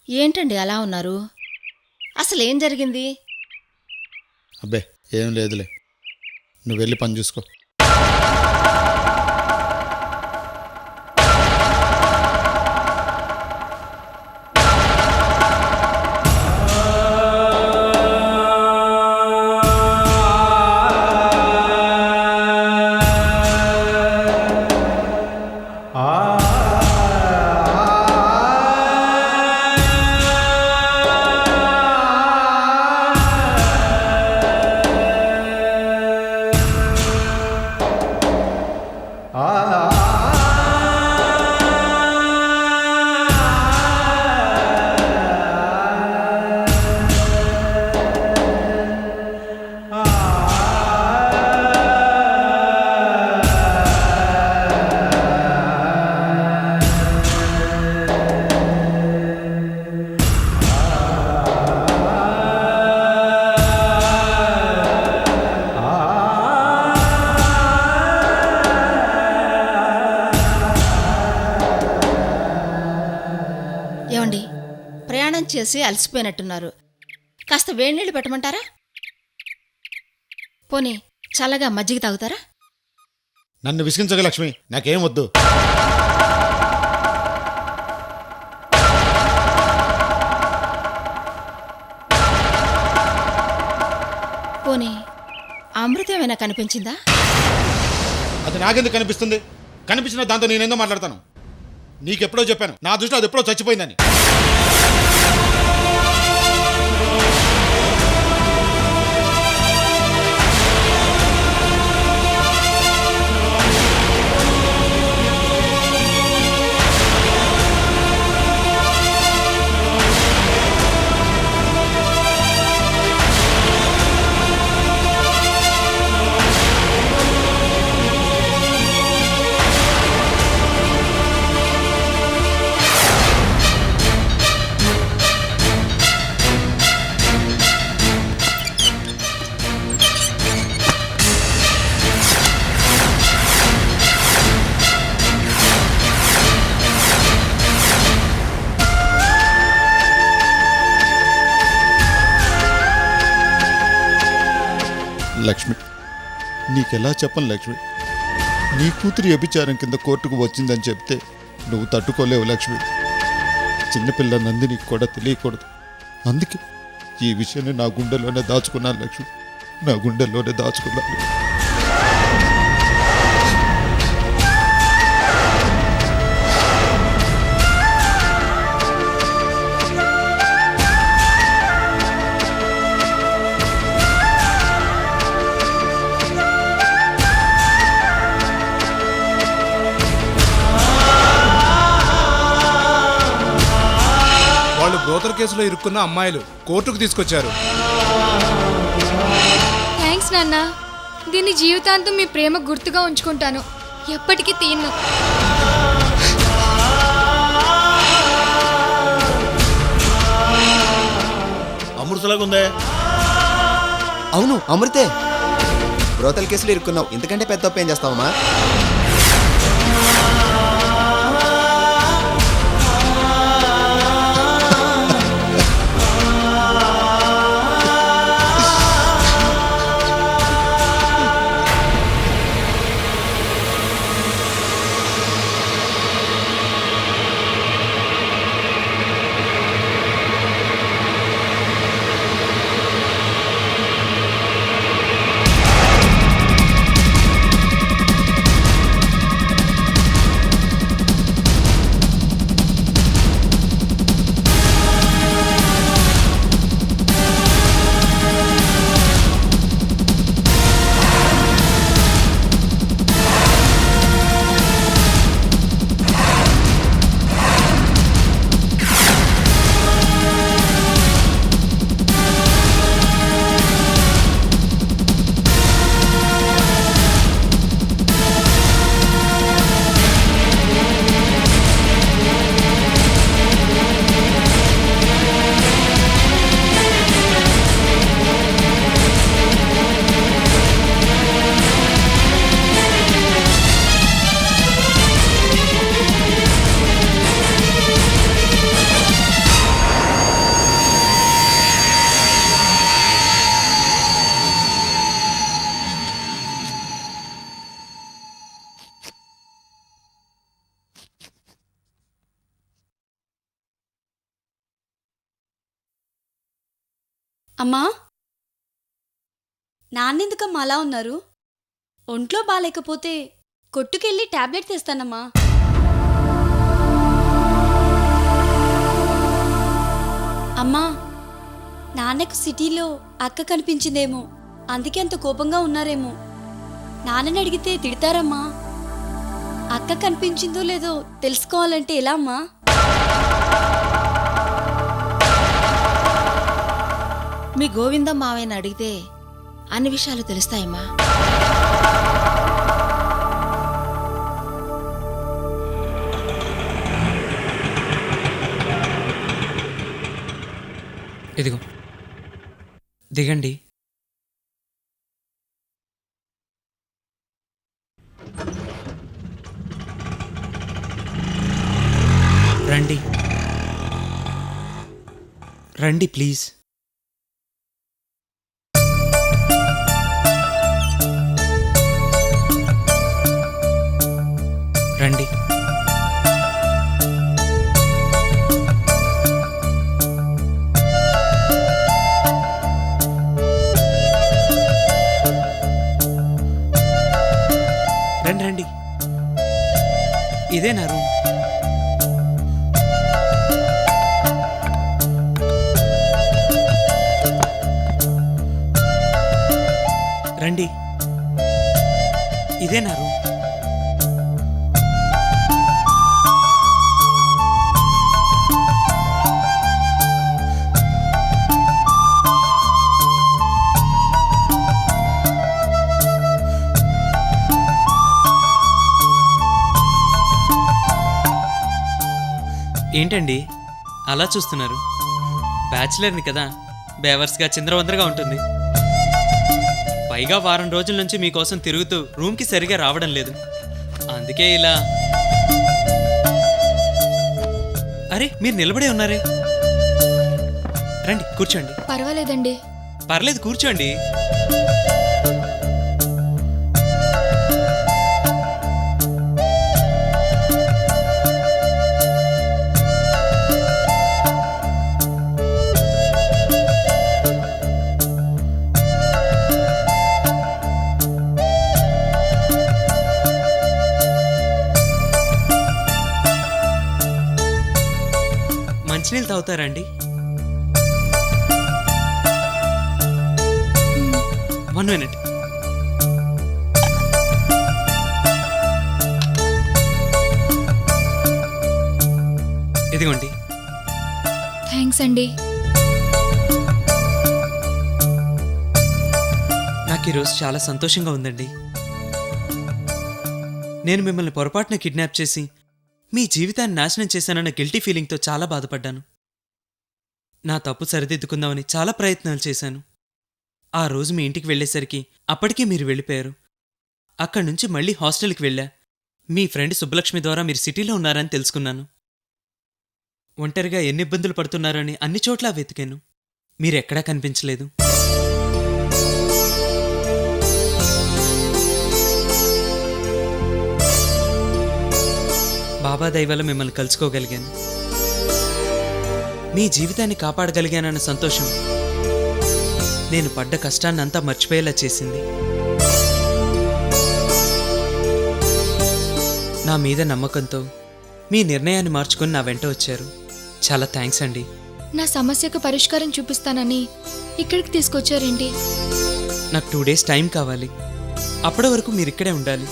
ఏంటండి అలా ఉన్నారు? అసలేం జరిగింది? అబ్బే ఏం లేదులే, నువ్వు వెళ్ళి పని చూసుకో. ఏమండి, ప్రయాణం చేసి అలసిపోయినట్టున్నారు. కాస్త వేడినీళ్ళు పెట్టమంటారా? పోనీ చల్లగా మజ్జిగ తాగుతారా? నన్ను విసిగించగ లక్ష్మి, నాకేం వద్దు. పోనీ అమృతం ఏమైనా కనిపించిందా? అది నాకెందుకు కనిపిస్తుంది? కనిపించిన దాంతో నేనేందో మాట్లాడతాను. నీకెప్పుడో చెప్పాను, నా దృష్టిలో అది ఎప్పుడో చచ్చిపోయిందని. లక్ష్మి, నీకెలా చెప్పను లక్ష్మి? నీ కూతురు వ్యభిచారం కింద కోర్టుకు వచ్చిందని చెప్తే నువ్వు తట్టుకోలేవు లక్ష్మి. చిన్నపిల్ల నందిని కూడా తెలియకూడదు. అందుకే ఈ విషయాన్ని నా గుండెలోనే దాచుకున్నాను లక్ష్మి, నా గుండెల్లోనే దాచుకున్నాను. వాళ్ళు బ్రోతర్ కేసులో ఇరుక్కున్న అమ్మాయిలు కోర్టుకు తీసుకొచ్చారు. థ్యాంక్స్ నాన్న. దీన్ని జీవితాంతం మీ ప్రేమ గుర్తుగా ఉంచుకుంటాను. ఎప్పటికీ తీయను. అమృతలాగుందే. అవును, అమృతే. బ్రోతల్ కేసులో ఇరుక్కున్నావు, ఇంతకంటే పెద్ద తప్పు ఏం చేస్తావమ్మా? అమ్మా, నాన్నెందుకమ్మా అలా ఉన్నారు? ఒంట్లో బాలేకపోతే కొట్టుకెళ్ళి టాబ్లెట్ తెస్తానమ్మా. అమ్మా, నాన్నకు సిటీలో అక్క కనిపించిందేమో, అందుకే అంత కోపంగా ఉన్నారేమో. నాన్నని అడిగితే తిడతారమ్మా. అక్క కనిపించిందో లేదో తెలుసుకోవాలంటే ఎలా అమ్మా? మీ గోవిందం మావయ్యని అడిగితే అన్ని విషయాలు తెలుస్తాయమ్మా. ఇదిగో దిగండి. రండి రండి ప్లీజ్. రండి. రండి రండి, ఇదే నా రూమ్. రండి, ఇదే నా రూమ్. ఏంటండి అలా చూస్తున్నారు? బ్యాచిలర్ని కదా, బేవర్స్గా చిందరవందరగా ఉంటుంది. పైగా వారం రోజుల నుంచి మీకోసం తిరుగుతూ రూమ్కి సరిగా రావడం లేదు. అందుకే ఇలా. అరే మీరు నిలబడే ఉన్నారే, రండి కూర్చోండి. పర్వాలేదండి. పర్లేదు కూర్చోండి. మంచినీళ్ళు తాగుతారా అండి? 1 minute. ఇదిగోండి. థ్యాంక్స్ అండి. నాకు ఈరోజు చాలా సంతోషంగా ఉందండి. నేను మిమ్మల్ని పొరపాటున కిడ్నాప్ చేసి మీ జీవితాన్ని నాశనం చేశానన్న గిల్టీ ఫీలింగ్తో చాలా బాధపడ్డాను. నా తప్పు సరిదిద్దుకుందామని చాలా ప్రయత్నాలు చేశాను. ఆ రోజు మీ ఇంటికి వెళ్ళేసరికి అప్పటికే మీరు వెళ్ళిపోయారు. అక్కడి నుంచి మళ్ళీ హాస్టల్కి వెళ్ళా. మీ ఫ్రెండ్ సుబ్బలక్ష్మి ద్వారా మీరు సిటీలో ఉన్నారని తెలుసుకున్నాను. ఒంటరిగా ఎన్ని ఇబ్బందులు పడుతున్నారని అన్ని చోట్ల వెతికాను. మీరెక్కడా కనిపించలేదు. బాబా దయ వల్ల మిమ్మల్ని కలుసుకోగలిగాను. మీ జీవితాన్ని కాపాడగలిగానన్న సంతోషం నేను పడ్డ కష్టాన్నంతా మర్చిపోయేలా చేసింది. నా మీద నమ్మకంతో మీ నిర్ణయాన్ని మార్చుకొని నా వెంట వచ్చారు. చాలా థ్యాంక్స్ అండి. నా సమస్యకు పరిష్కారం చూపిస్తానని ఇక్కడికి తీసుకొచ్చారేంటి? నాకు 2 days టైం కావాలి. అప్పటి వరకు మీరిక్కడే ఉండాలి.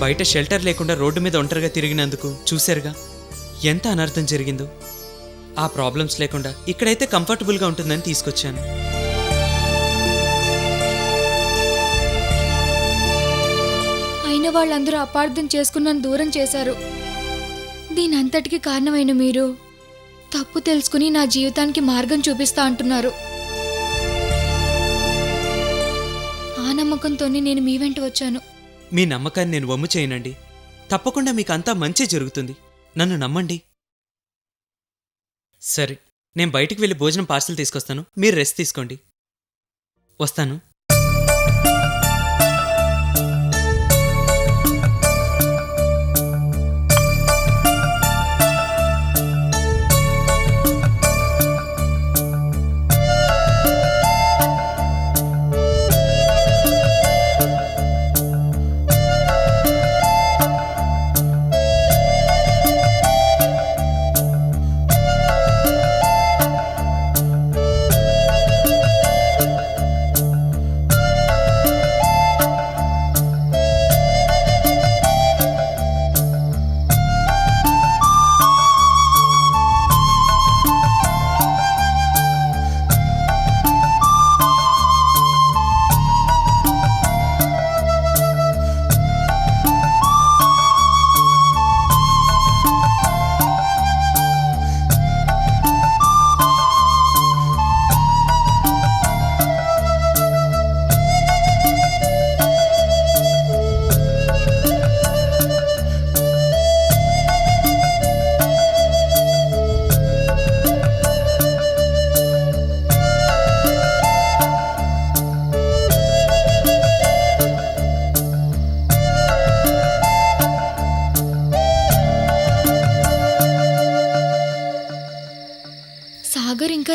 బయట షెల్టర్ లేకుండా రోడ్డు మీద ఒంటరిగా తిరిగినందుకు చూశారుగా ఎంత అనర్థం జరిగిందో. ఆ ప్రాబ్లమ్స్ లేకుండా ఇక్కడైతే కంఫర్టబుల్గా ఉంటుందని తీసుకొచ్చాను. అయిన వాళ్ళందరూ అపార్థం చేసుకుని నన్ను దూరం చేశారు. దీని అంతటికి కారణమైన మీరు తప్పు తెలుసుకుని నా జీవితానికి మార్గం చూపిస్తా అంటున్నారు. ఆ నమ్మకంతోనే నేను మీ వెంట వచ్చాను. మీ నమ్మకాన్ని నేను వమ్ము చేయనండి. తప్పకుండా మీకు అంతా మంచి జరుగుతుంది. నన్ను నమ్మండి. సరే, నేను బయటికి వెళ్ళి భోజనం పార్సల్ తీసుకొస్తాను. మీరు రెస్ట్ తీసుకోండి. వస్తాను.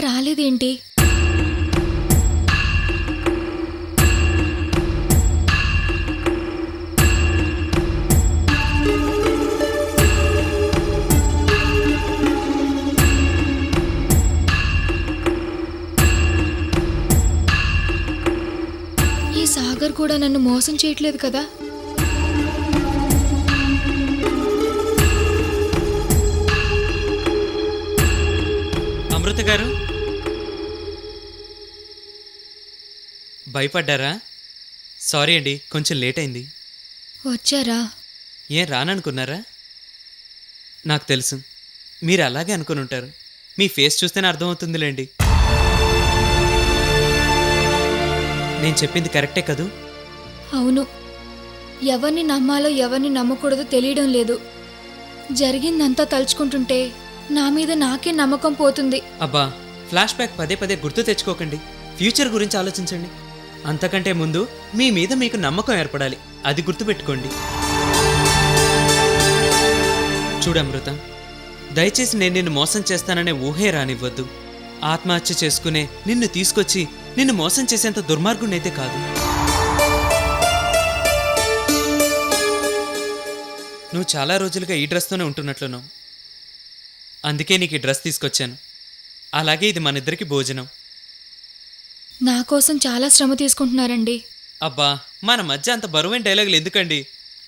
రాలేదేంటి? ఈ సాగర్ కూడా నన్ను మోసం చేయట్లేదు కదా? అమృత గారు భయపడ్డారా? సారీ అండి, కొంచెం లేట్ అయింది. వచ్చారా? ఏం రాననుకున్నారా? నాకు తెలుసు మీరు అలాగే అనుకుని ఉంటారు. మీ ఫేస్ చూస్తేనే అర్థమవుతుందిలేండి. నేను చెప్పింది కరెక్టే కదూ? అవును. ఎవరిని నమ్మాలో ఎవరిని నమ్మకూడదో తెలియడం లేదు. జరిగిందంతా తలుచుకుంటుంటే నా మీద నాకే నమ్మకం పోతుంది. అబ్బా, ఫ్లాష్ బ్యాక్ పదే పదే గుర్తు తెచ్చుకోకండి. ఫ్యూచర్ గురించి ఆలోచించండి. అంతకంటే ముందు మీ మీద మీకు నమ్మకం ఏర్పడాలి. అది గుర్తుపెట్టుకోండి. చూడమృత, దయచేసి నేను నిన్ను మోసం చేస్తాననే ఊహే రానివ్వద్దు. ఆత్మహత్య చేసుకునే నిన్ను తీసుకొచ్చి నిన్ను మోసం చేసేంత దుర్మార్గునైతే కాదు. నువ్వు చాలా రోజులుగా ఈ డ్రెస్తోనే ఉంటున్నట్లున్నావు. అందుకే నీకు ఈ డ్రెస్ తీసుకొచ్చాను. అలాగే ఇది మనిద్దరికి భోజనం. నా కోసం చాలా శ్రమ తీసుకుంటున్నారండి. అబ్బా, మన మధ్య అంత బరువైన డైలాగులు ఎందుకండి?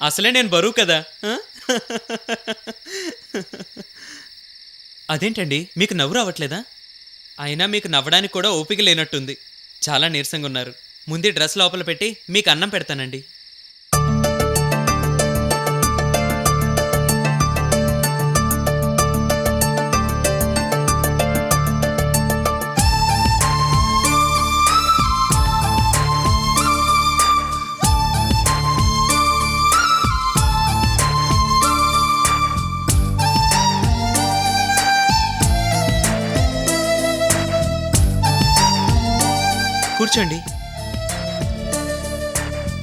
అసలే నేను బరువు కదా. ఆ? అదేంటండి, మీకు నవ్వు రావట్లేదా? అయినా మీకు నవ్వడానికి కూడా ఓపిక లేనట్టుంది. చాలా నీరసంగా ఉన్నారు. ముందే డ్రెస్ లోపల పెట్టి మీకు అన్నం పెడతానండి. కూర్చోండి.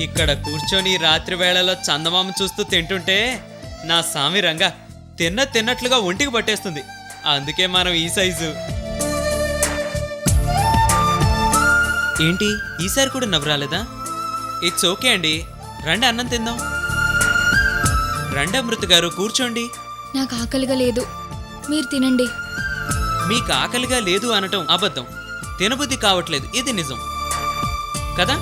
ఇక్కడ కూర్చొని రాత్రి వేళలో చందమామ చూస్తూ తింటుంటే నా సామి రంగా తిన్నట్లుగా ఒంటికి పట్టేస్తుంది. అందుకే మనం ఈ సైజు. ఏంటి, ఈసారి కూడా నవ్వు రాలేదా? ఇట్స్ ఓకే అండి, రండి అన్నం తిందాం. రండి అమృత గారు, కూర్చోండి. నాకు ఆకలిగా లేదు, మీరు తినండి. మీకు ఆకలిగా లేదు అనటం అబద్ధం. తినబుద్ధి కావట్లేదు, ఇది నిజం కదా?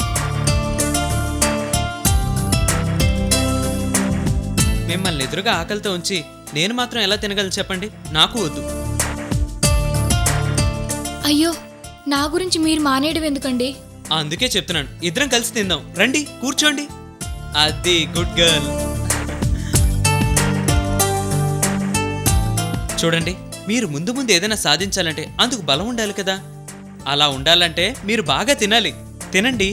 మిమ్మల్ని ఎదురుగా ఆకలితో ఉంచి నేను మాత్రం ఎలా తినగలను చెప్పండి? నాకు వద్దు. అయ్యో, నా గురించి మీరు మానేయడం ఎందుకండి? అందుకే చెప్తున్నాను, ఇద్దరం కలిసి తిందాం. రండి కూర్చోండి. అది గుడ్ గర్ల్. చూడండి, మీరు ముందు ముందు ఏదైనా సాధించాలంటే అందుకు బలం ఉండాలి కదా. అలా ఉండాలంటే మీరు బాగా తినాలి. తినండి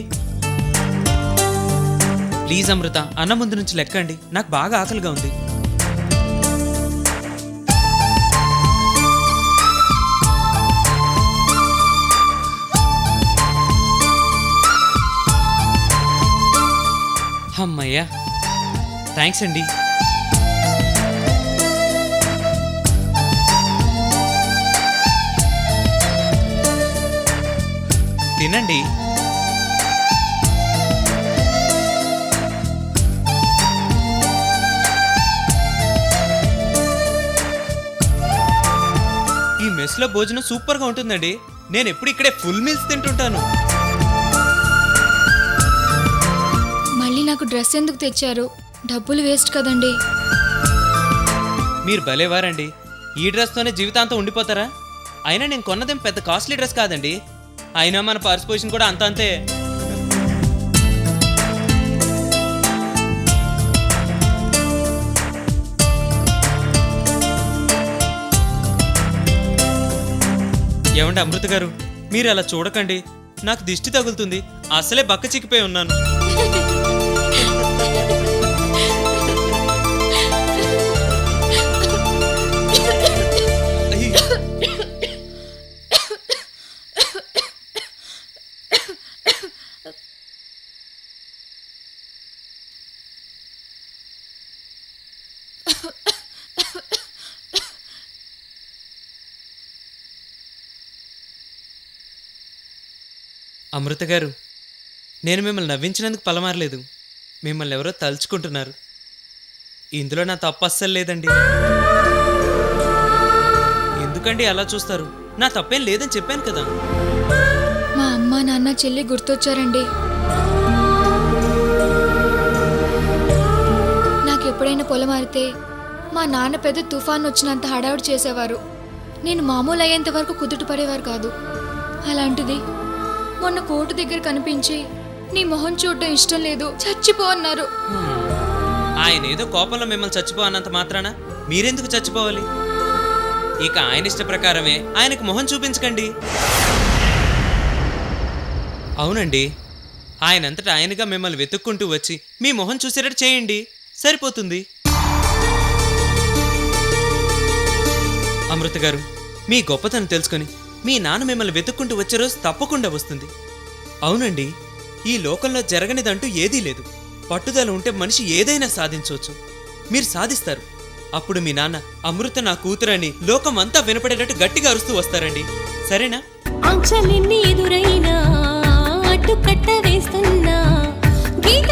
ప్లీజ్. అమృత, అన్నం ముందు నుంచి లెక్కండి, నాకు బాగా ఆకలిగా ఉంది. అమ్మయ్యా, థ్యాంక్స్ అండి. తినండి. ఈ మెస్లో భోజనం సూపర్గా ఉంటుందండి. నేను ఎప్పుడు ఇక్కడే ఫుల్ మీల్స్ తింటుంటాను. మళ్ళీ నాకు డ్రెస్ ఎందుకు తెచ్చారు? డబ్బులు వేస్ట్ కదండి. మీరు భలేవారండి. ఈ డ్రెస్తోనే జీవితాంతం ఉండిపోతారా? అయినా నేను కొన్నదేం పెద్ద కాస్ట్లీ డ్రెస్ కాదండి. అయినా మన పర్స్ పొజిషన్ కూడా అంతే. ఏమండి అమృత గారు, మీరు అలా చూడకండి, నాకు దిష్టి తగులుతుంది. అసలే బక్క చిక్కిపోయి ఉన్నాను. అమృత గారు, నేను మిమ్మల్ని నవ్వించినందుకు పలమారలేదు. మిమ్మల్ని ఎవరో తలుచుకుంటున్నారు. ఇందులో నా తప్పు అస్సలు లేదండి. ఎందుకండి అలా చూస్తారు? నా తప్పేం లేదని చెప్పాను కదా. మా అమ్మ నాన్న చెల్లి గుర్తొచ్చారండి. నాకు ఎప్పుడైనా పొలం మారితే మా నాన్న పెద్ద తుఫాన్ వచ్చినంత హడావుడి చేసేవారు. నేను మామూలు అయ్యేంత వరకు కుదుట పడేవారు కాదు. అలాంటిది మొన్న కోర్టు దగ్గర కనిపించి నీ మొహం చూడటం ఇష్టం లేదు, చచ్చిపో అన్నారు. ఆయన ఏదో కోపంలో మిమ్మల్ని చచ్చిపో అన్నంత మాత్రాన మీరెందుకు చచ్చిపోవాలి? ఇక ఆయన ఇష్ట ప్రకారమే ఆయనకు మొహం చూపించకండి. అవునండి, ఆయనంతటా ఆయనగా మిమ్మల్ని వెతుక్కుంటూ వచ్చి మీ మొహం చూసేటట్టు చేయండి, సరిపోతుంది. అమృత గారు, మీ గొప్పతనం తెలుసుకొని మీ నాన్న మిమ్మల్ని వెతుక్కుంటూ వచ్చే రోజు తప్పకుండా వస్తుంది. అవునండి, ఈ లోకంలో జరగనిదంటూ ఏదీ లేదు. పట్టుదల ఉంటే మనిషి ఏదైనా సాధించవచ్చు. మీరు సాధిస్తారు. అప్పుడు మీ నాన్న అమృత నా కూతురని లోకం అంతా వినపడేటట్టు గట్టిగా అరుస్తూ వస్తారండి. సరేనా? ఆంక్షలెన్ని ఎదురైనా అడ్డుకట్ట వేస్తున్నా గీత